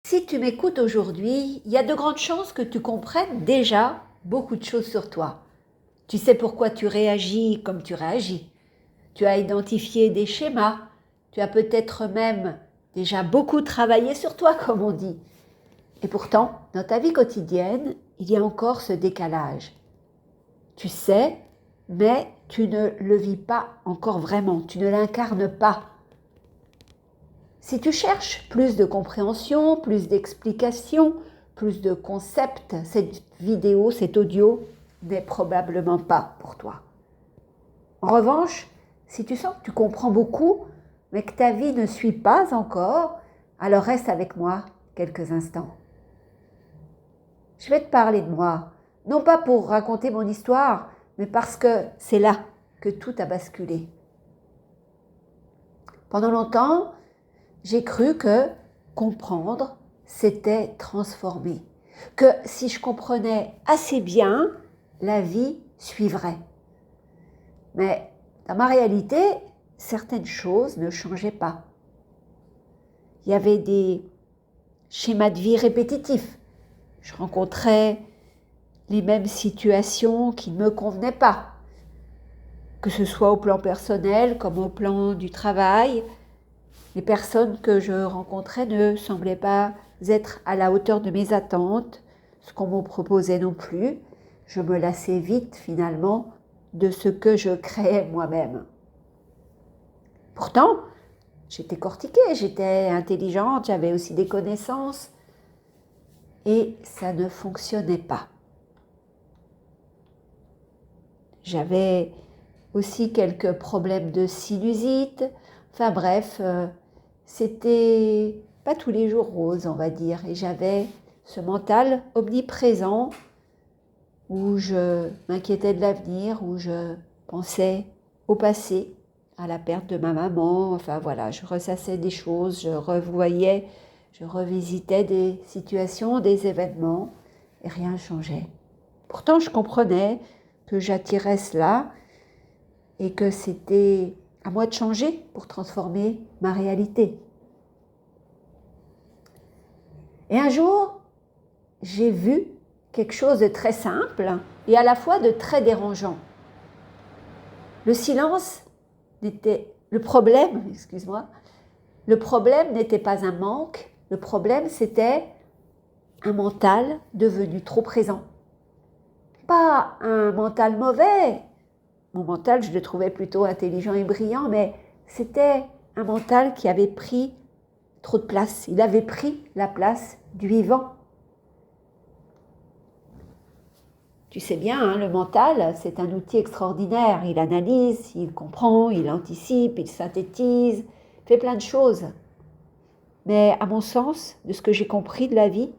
Si tu m'écoutes aujourd'hui, il y a de grandes chances que tu comprennes déjà beaucoup de choses sur toi. Tu sais pourquoi tu réagis comme tu réagis. Tu as identifié des schémas. Tu as peut-être même déjà beaucoup travaillé sur toi, comme on dit. Et pourtant, dans ta vie quotidienne, il y a encore ce décalage. Tu sais, mais tu ne le vis pas encore vraiment. Tu ne l'incarnes pas. Si tu cherches plus de compréhension, plus d'explications, plus de concepts, cette vidéo, cet audio n'est probablement pas pour toi. En revanche, si tu sens que tu comprends beaucoup, mais que ta vie ne suit pas encore, alors reste avec moi quelques instants. Je vais te parler de moi, non pas pour raconter mon histoire, mais parce que c'est là que tout a basculé. Pendant longtemps, j'ai cru que comprendre, c'était transformer. Que si je comprenais assez bien, la vie suivrait. Mais dans ma réalité, certaines choses ne changeaient pas. Il y avait des schémas de vie répétitifs. Je rencontrais les mêmes situations qui ne me convenaient pas. Que ce soit au plan personnel comme au plan du travail, les personnes que je rencontrais ne semblaient pas être à la hauteur de mes attentes, ce qu'on me proposait non plus. Je me lassais vite finalement de ce que je créais moi-même. Pourtant, j'étais cortiquée, j'étais intelligente, j'avais aussi des connaissances et ça ne fonctionnait pas. J'avais aussi quelques problèmes de sinusite, enfin bref, c'était pas tous les jours rose, on va dire, et j'avais ce mental omniprésent où je m'inquiétais de l'avenir, où je pensais au passé, à la perte de ma maman, enfin voilà, je ressassais des choses, je revoyais, je revisitais des situations, des événements, et rien ne changeait. Pourtant, je comprenais que j'attirais cela et que c'était à moi de changer pour transformer ma réalité. Et un jour, j'ai vu quelque chose de très simple et à la fois de très dérangeant. Le silence n'était... Le problème n'était pas un manque, le problème c'était un mental devenu trop présent. Pas un mental mauvais. Mon mental, je le trouvais plutôt intelligent et brillant, mais c'était un mental qui avait pris trop de place. Il avait pris la place du vivant. Tu sais bien, hein, le mental, c'est un outil extraordinaire. Il analyse, il comprend, il anticipe, il synthétise, fait plein de choses. Mais à mon sens, de ce que j'ai compris de la vie,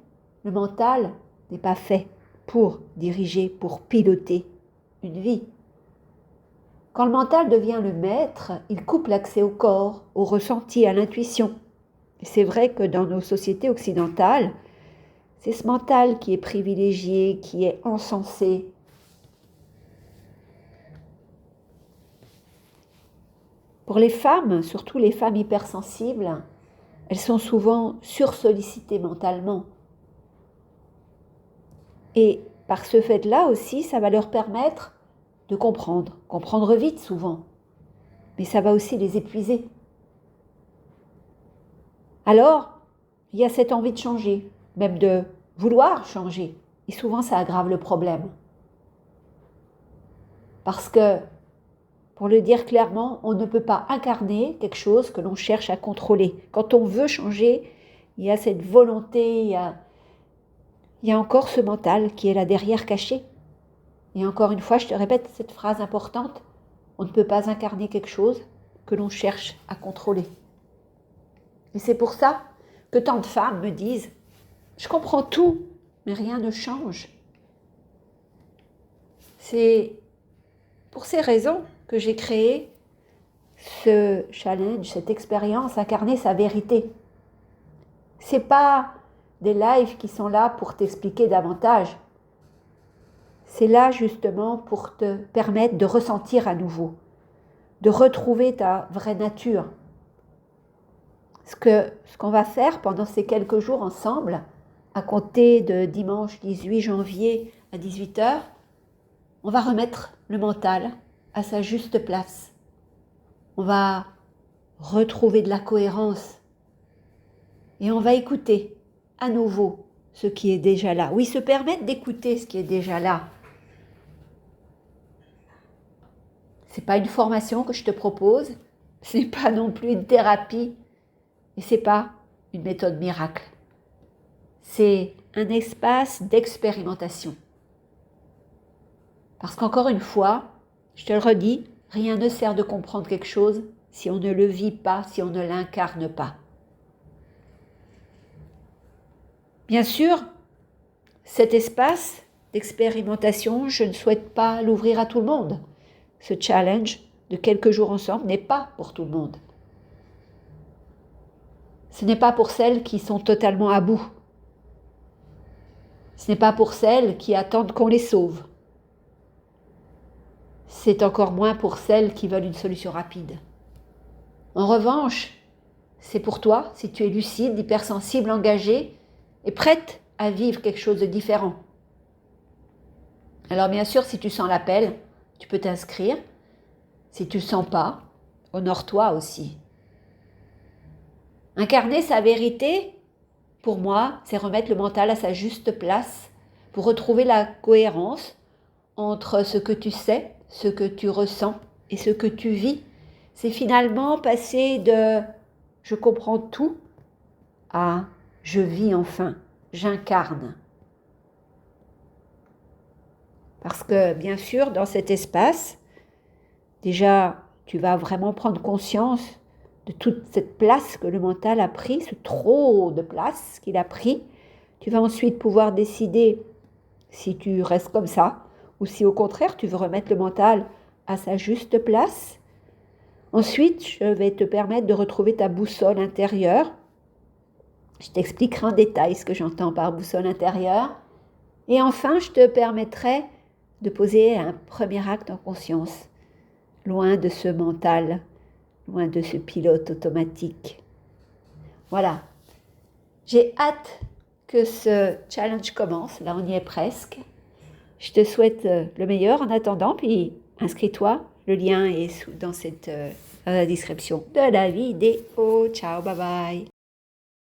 le mental n'est pas fait pour diriger, pour piloter une vie. Quand le mental devient le maître, il coupe l'accès au corps, au ressenti, à l'intuition. Et c'est vrai que dans nos sociétés occidentales, c'est ce mental qui est privilégié, qui est encensé. Pour les femmes, surtout les femmes hypersensibles, elles sont souvent sursollicitées mentalement. Et par ce fait-là aussi, ça va leur permettre de comprendre vite souvent. Mais ça va aussi les épuiser. Alors, il y a cette envie de changer, même de vouloir changer. Et souvent, ça aggrave le problème. Parce que, pour le dire clairement, on ne peut pas incarner quelque chose que l'on cherche à contrôler. Quand on veut changer, il y a cette volonté, il y a encore ce mental qui est là derrière caché. Et encore une fois, je te répète cette phrase importante, on ne peut pas incarner quelque chose que l'on cherche à contrôler. Et c'est pour ça que tant de femmes me disent « Je comprends tout, mais rien ne change ». C'est pour ces raisons que j'ai créé ce challenge, cette expérience, incarner sa vérité. C'est pas des lives qui sont là pour t'expliquer davantage. C'est là justement pour te permettre de ressentir à nouveau, de retrouver ta vraie nature. Ce qu'on va faire pendant ces quelques jours ensemble, à compter de dimanche 18 janvier à 18h, on va remettre le mental à sa juste place. On va retrouver de la cohérence et on va écouter à nouveau ce qui est déjà là. Oui, se permettre d'écouter ce qui est déjà là. Ce n'est pas une formation que je te propose, ce n'est pas non plus une thérapie et ce n'est pas une méthode miracle. C'est un espace d'expérimentation. Parce qu'encore une fois, je te le redis, rien ne sert de comprendre quelque chose si on ne le vit pas, si on ne l'incarne pas. Bien sûr, cet espace d'expérimentation, je ne souhaite pas l'ouvrir à tout le monde. Ce challenge de quelques jours ensemble n'est pas pour tout le monde. Ce n'est pas pour celles qui sont totalement à bout. Ce n'est pas pour celles qui attendent qu'on les sauve. C'est encore moins pour celles qui veulent une solution rapide. En revanche, c'est pour toi, si tu es lucide, hypersensible, engagée et prête à vivre quelque chose de différent. Alors bien sûr, si tu sens l'appel, tu peux t'inscrire. Si tu ne le sens pas, honore-toi aussi. Incarner sa vérité, pour moi, c'est remettre le mental à sa juste place pour retrouver la cohérence entre ce que tu sais, ce que tu ressens et ce que tu vis. C'est finalement passer de « je comprends tout » à « je vis enfin, j'incarne ». Parce que bien sûr, dans cet espace, déjà, tu vas vraiment prendre conscience de toute cette place que le mental a pris, ce trop de place qu'il a pris. Tu vas ensuite pouvoir décider si tu restes comme ça ou si au contraire tu veux remettre le mental à sa juste place. Ensuite, je vais te permettre de retrouver ta boussole intérieure. Je t'expliquerai en détail ce que j'entends par boussole intérieure. Et enfin, je te permettrai de poser un premier acte en conscience, loin de ce mental, loin de ce pilote automatique. Voilà. J'ai hâte que ce challenge commence. Là, on y est presque. Je te souhaite le meilleur en attendant, puis inscris-toi. Le lien est dans la description de la vidéo. Ciao, bye bye.